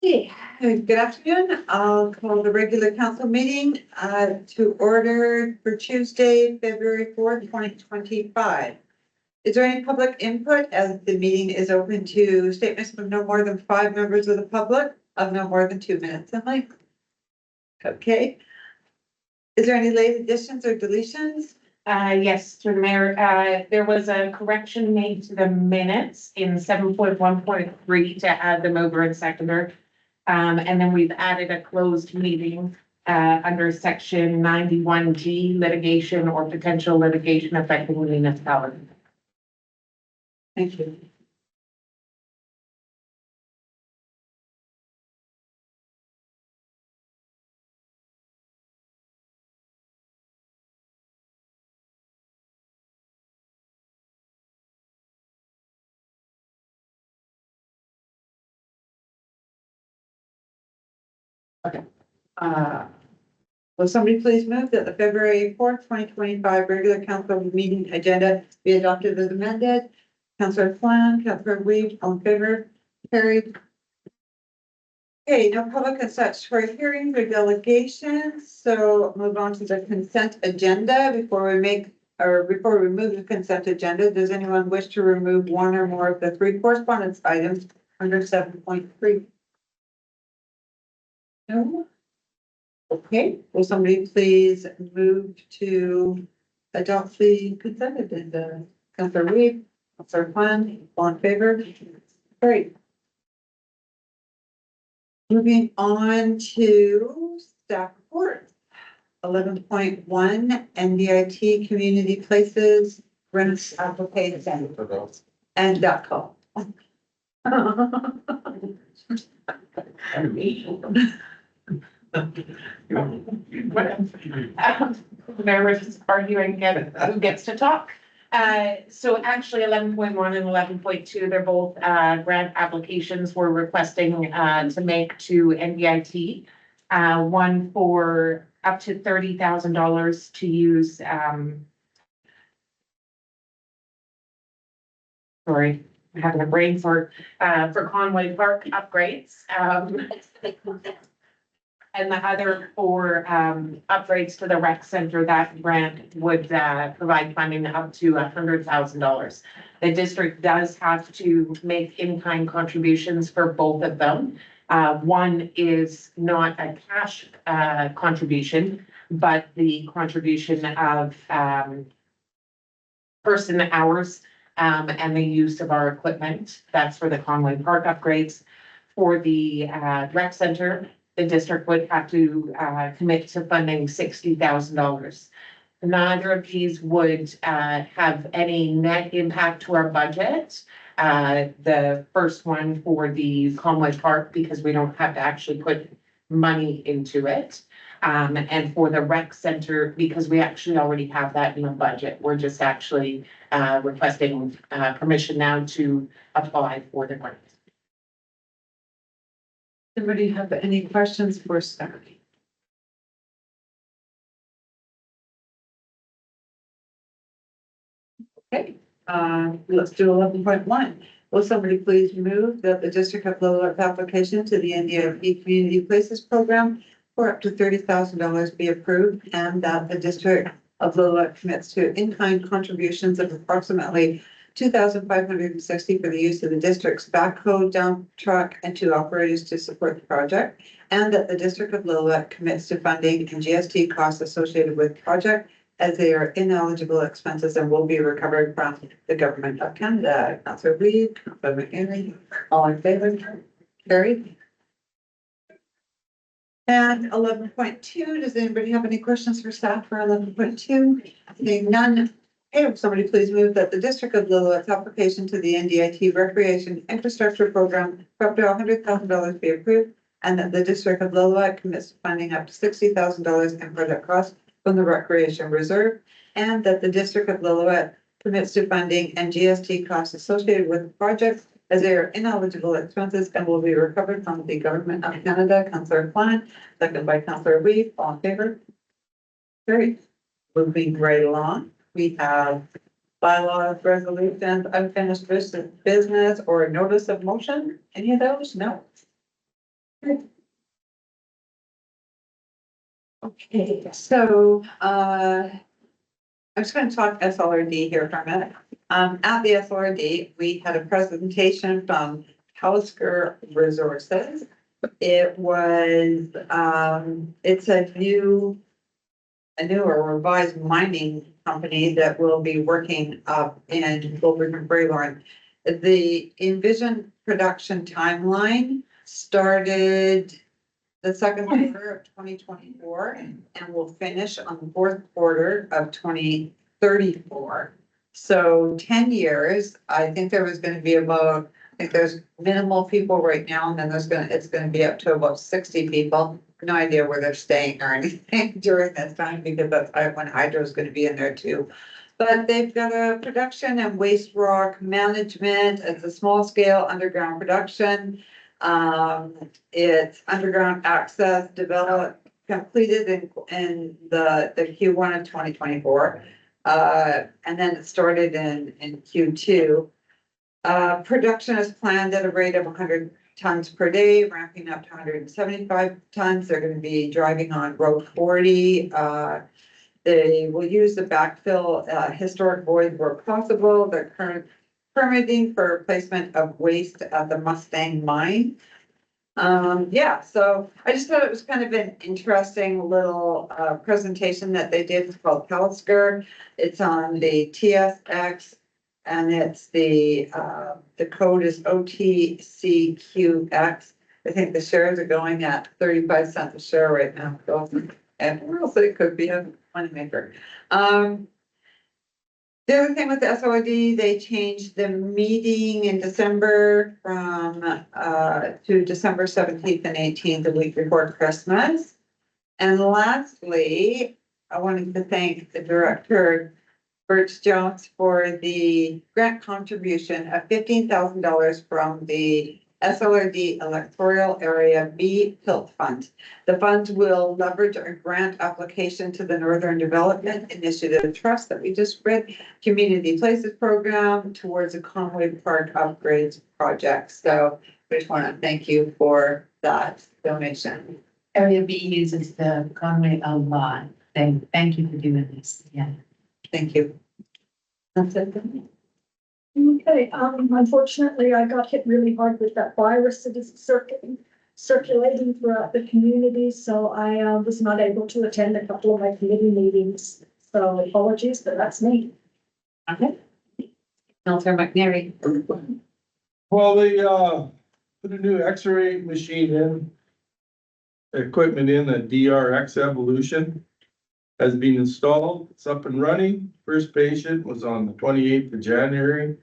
Hey, good afternoon. I'll call the regular council meeting to order for Tuesday, February 4th, 2025. Is there any public input as the meeting is open to statements from no more than 5 members of the public of no more than 2 minutes in length? Okay. Is there any late additions or deletions? Yes, through the mayor, there was a correction made to the minutes in 7.1.3 to add the mover and seconder. And then we've added a closed meeting, under section 91G, litigation or potential litigation affecting the municipality. Thank you. Okay. Will somebody please move that the February 4th, 2025 regular council meeting agenda be adopted as amended? Councillor Flan, Councillor Weed, all in favor? Carried. Okay, no public and statutory hearings or delegations, so move on to the consent agenda. Before we remove the consent agenda, does anyone wish to remove one or more of the 3 correspondence items under 7.3? No? Okay, will somebody please move to adopt the consent agenda? Councillor Weed, Councillor Flan, all in favor? Great. Moving on to staff report. 11.1 NDIT Community Places Rents Application and .com. Mayor was just arguing who gets to talk. So actually 11.1 and 11.2, they're both grant applications we're requesting to make to NDIT. One for up to $30,000 to use. Sorry, I'm having a brain for Conway Park upgrades. And the other for upgrades to the rec center. That grant would provide funding up to $100,000. The district does have to make in-kind contributions for both of them. One is not a cash contribution, but the contribution of person hours and the use of our equipment. That's for the Conway Park upgrades. For the rec center, the district would have to commit to funding $60,000. Neither of these would have any net impact to our budget. The first one for the Conway Park, because we don't have to actually put money into it. And for the rec center, because we actually already have that in the budget. We're just actually requesting permission now to apply for the grant. Anybody have any questions for staff? Okay, let's do 11.1. Will somebody please move that the District of Lillooet's application to the NDIT Community Places Program for up to $30,000 be approved, and that the District of Lillooet commits to in-kind contributions of approximately $2,560 for the use of the district's backhoe, dump truck, and 2 operators to support the project, and that the District of Lillooet commits to funding and GST costs associated with the project as they are ineligible expenses and will be recovered from the Government of Canada. Councillor Reid, Councillor McHenry, all in favor? Carried. And 11.2, does anybody have any questions for staff for 11.2? Seeing none. Hey, will somebody please move that the District of Lillooet's application to the NDIT Recreation Infrastructure Program for up to $100,000 be approved, and that the District of Lillooet commits to funding up to $60,000 in project costs from the Recreation Reserve, and that the District of Lillooet commits to funding and GST costs associated with the project as they are ineligible expenses and will be recovered from the Government of Canada. Councillor Flan, second by Councillor Weed, all in favor? Great. Moving right along. We have bylaws, resolutions, unfinished business, or notice of motion. Any of those? No. Okay, so, I'm just gonna talk SLRD here for a minute. At the SLRD, we had a presentation from Talisker Resources. It was, it's a new or revised mining company that will be working up in Goldberg and Braylorn. The Envision production timeline started the second quarter of 2024 and will finish on the fourth quarter of 2034. So 10 years, I think there was gonna be about, I think there's minimal people right now, and then it's gonna be up to about 60 people. No idea where they're staying or anything during this time, because that's when hydro is gonna be in there too. But they've got a production and waste rock management. It's a small scale underground production. It's underground access developed, completed in the Q1 of 2024. And then it started in Q2. Production is planned at a rate of 100 tons per day, ramping up to 175 tons. They're going to be driving on Road 40. They will use the backfill historic void where possible. Their current permitting for replacement of waste at the Mustang mine. Yeah, so I just thought it was kind of an interesting little presentation that they did. It's called Talisker. It's on the TSX, and it's the code is OTCQX. I think the shares are going at 35 cents a share right now. So, and where else it could be a moneymaker. The other thing with the SOID, they changed the meeting in December from to December 17th and 18th, the week before Christmas. And lastly, I wanted to thank the director, Birch Jones, for the grant contribution of $15,000 from the SLRD Electoral Area B PILT Fund. The funds will leverage our grant application to the Northern Development Initiative Trust that we just read, Community Places Program towards the Conway Park upgrades project. So I just want to thank you for that donation. Area B uses the Conway a lot. Thank you for doing this. Yeah. Thank you. That's it. Okay, unfortunately, I got hit really hard with that virus that is circulating throughout the community, so I was not able to attend a couple of my committee meetings. So apologies, but that's me. Okay. Counselor McNary. Well, they put a new X-ray machine in. Equipment in the DRX Evolution has been installed. It's up and running. First patient was on the 28th of January.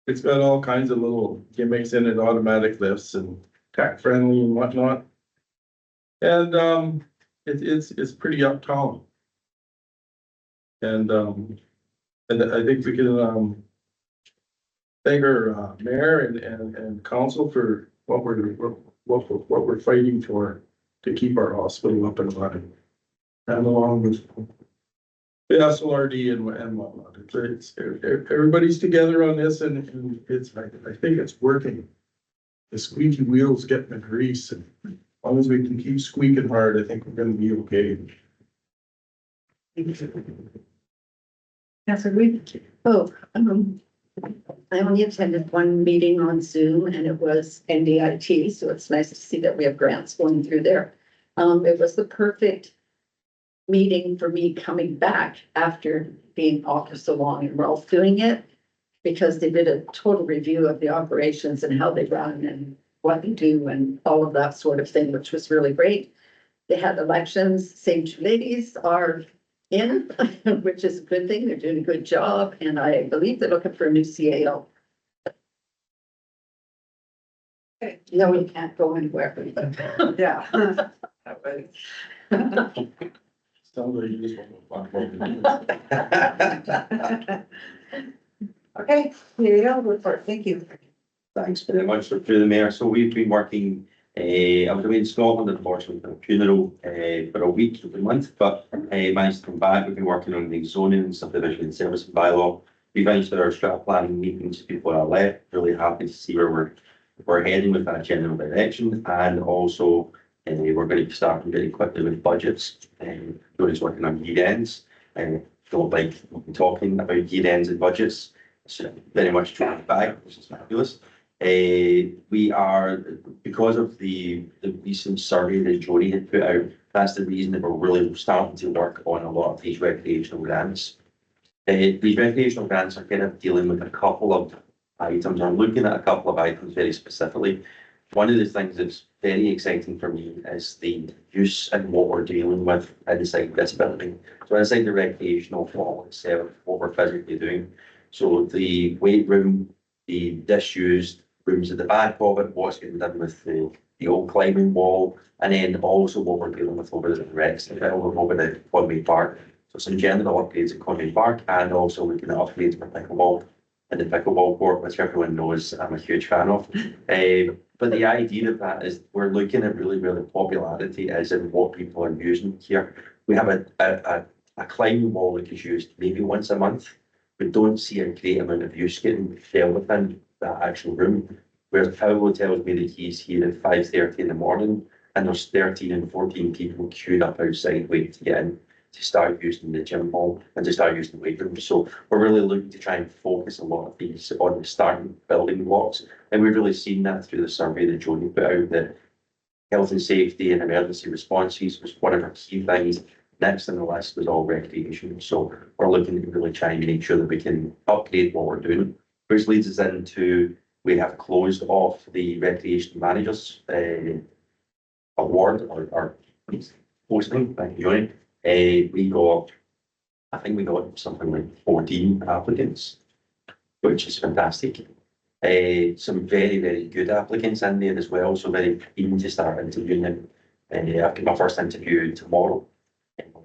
It's got all kinds of little gimmicks in it, automatic lifts and tech friendly and whatnot. And it's pretty uptown. And I think we can thank our mayor and council for what we're fighting for to keep our hospital up and running. And along with the SLRD and whatnot. It's everybody's together on this, and it's I think it's working. The squeaky wheels getting the grease, and as long as we can keep squeaking hard, I think we're gonna be okay. That's a great. Oh, I only attended one meeting on Zoom and it was NDIT, so it's nice to see that we have grants going through there. It was the perfect meeting for me coming back after being off for so long and Ralph doing it, because they did a total review of the operations and how they run and what they do and all of that sort of thing, which was really great. They had elections, same two ladies are in, which is a good thing. They're doing a good job. And I believe they're looking for a new CAO. No, we can't go anywhere. Yeah. That was. Sounds like you just want to. Okay, here you go, report, thank you. Thanks very much through the mayor. So we've been working, I was away in Scotland unfortunately for a funeral for a week of the month, but managed to come back. We've been working on the zoning and subdivision and service bylaw. We finished our strat planning meetings before I left. Really happy to see where we're heading with that general direction, and also we're going to be starting very quickly with budgets. Tony's working on year ends, and don't like talking about year ends and budgets. It's very much trying back, which is fabulous. We are, because of the recent survey that Jody had put out, that's the reason that we're really starting to work on a lot of these recreational grants. These recreational grants are kind of dealing with a couple of items. I'm looking at a couple of items very specifically. One of the things that's very exciting for me is the use and what we're dealing with inside this building. So inside the recreational hall itself, what we're physically doing. So the weight room, the disused rooms at the back of it, what's getting done with the old climbing wall, and then also what we're dealing with over the rec center, over the Conway Park. So some general upgrades at Conway Park, and also looking at upgrades for pickleball and the pickleball court, which everyone knows I'm a huge fan of. But the idea of that is we're looking at really popularity as in what people are using here. We have a climbing wall that is used maybe once a month. We don't see a great amount of use getting filled within that actual room. Whereas Paolo tells me that he's here at 5:30 in the morning, and there's 13 and 14 people queued up outside waiting to get in to start using the gym hall and to start using the weight room. So we're really looking to try and focus a lot of these on the starting building blocks. And we've really seen that through the survey that Jody put out, that health and safety and emergency responses was one of our key things. Next on the list was all recreation. So we're looking to really try and make sure that we can upgrade what we're doing, which leads us into, we have closed off the recreation managers award or posting. Thank you, Johnny. I think we got something like 14 applicants, which is fantastic. Some very good applicants in there as well, so very keen to start interviewing them. I've got my first interview tomorrow.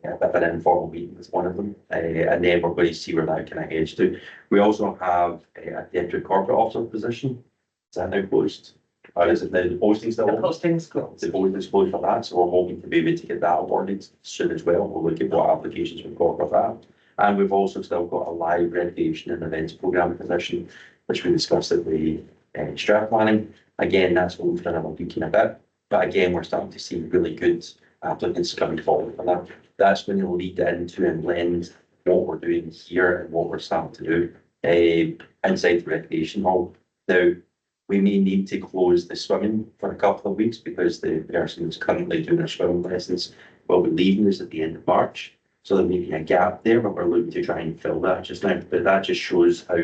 A bit of an informal meeting with one of them, and then we're going to see where that kind of heads to. We also have a deputy corporate officer position. Is that now closed? Or is it now the posting still? The posting's closed. The posting is closed for that, so we're hoping to be able to get that awarded soon as well. We'll look at what applications we've got for that. And we've also still got a live recreation and events program position, which we discussed at the strat planning. Again, that's what we've done a week in a bit. But again, we're starting to see really good applicants coming forward for that. That's going to lead into and blend what we're doing here and what we're starting to do inside the recreation hall. Now, we may need to close the swimming for a couple of weeks because the person who's currently doing their swimming lessons will be leaving us at the end of March. So there may be a gap there, but we're looking to try and fill that just now. But that just shows how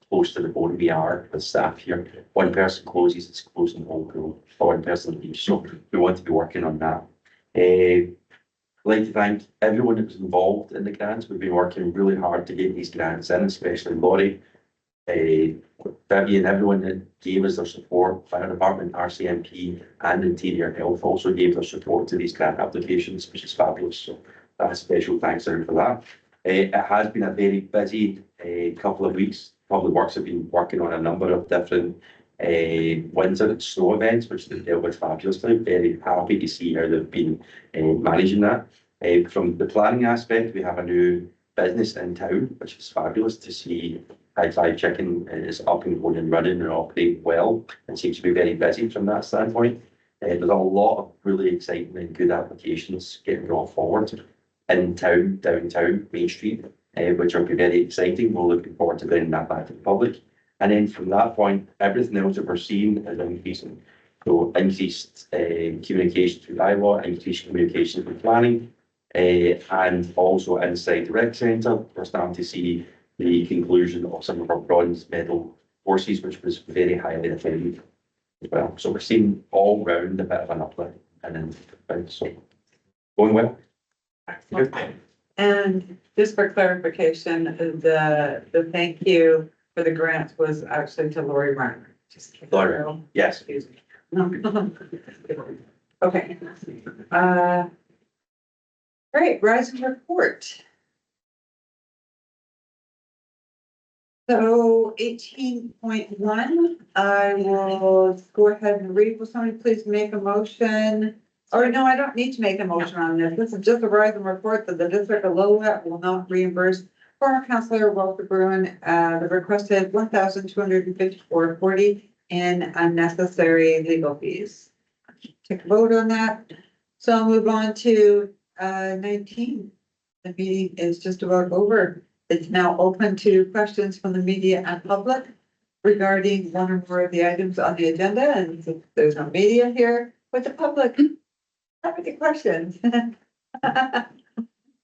close to the bone we are with staff here. One person closes, it's closing the whole pool. One person leaves, so we want to be working on that. I'd like to thank everyone that was involved in the grants. We've been working really hard to get these grants in, especially Laurie, Vivian, everyone that gave us their support, fire department, RCMP, and Interior Health also gave their support to these grant applications, which is fabulous. So that's special thanks there for that. It has been a very busy couple of weeks. Public Works have been working on a number of different winter and snow events, which they've dealt with fabulously. Very happy to see how they've been managing that. From the planning aspect, we have a new business in town, which is fabulous to see. High Five Chicken is up and going and running and operating well and seems to be very busy from that standpoint. There's a lot of really exciting and good applications getting brought forward in town, downtown, Main Street, which are very exciting. We're looking forward to bringing that back to the public. And then from that point, everything else that we're seeing is increasing. So increased communication through bylaw, increased communication through planning, and also inside the rec centre, we're starting to see the conclusion of some of our bronze medal courses, which was very highly attended as well. So we're seeing all round a bit of an uplift and then so going well. And just for clarification, the thank you for the grants was actually to Lori Martin. Just Lori, yes. Excuse me. Okay. Great, rise and report. So 18.1, I will go ahead and read. Will somebody please make a motion? Or no, I don't need to make a motion on this. This is just a rise and report that the District of Lillooet will not reimburse former councillor Walter Bruin the requested $1,254.40 in unnecessary legal fees. Take a vote on that. So I'll move on to 19. The meeting is just about over. It's now open to questions from the media and public regarding one or more of the items on the agenda, and since there's no media here, with the public, have any questions?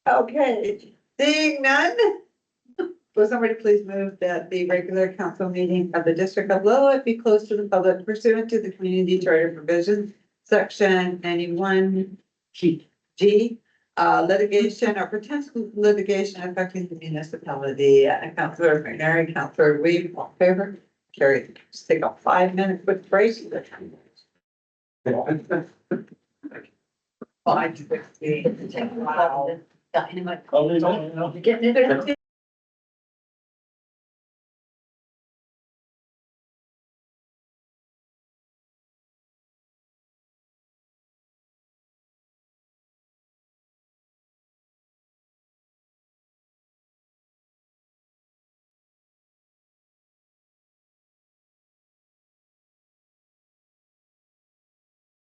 Okay, seeing none. Will somebody please move that the regular council meeting of the District of Lillooet be closed to the public pursuant to the community charter provisions, section 91 G, litigation or potential litigation affecting the municipality. Councilor McNary, Councilor Weave, all in favor? Carried. Just take a 5-minute quick break. 5 to 16. Dynamite. I'll leave it, you know. Getting it.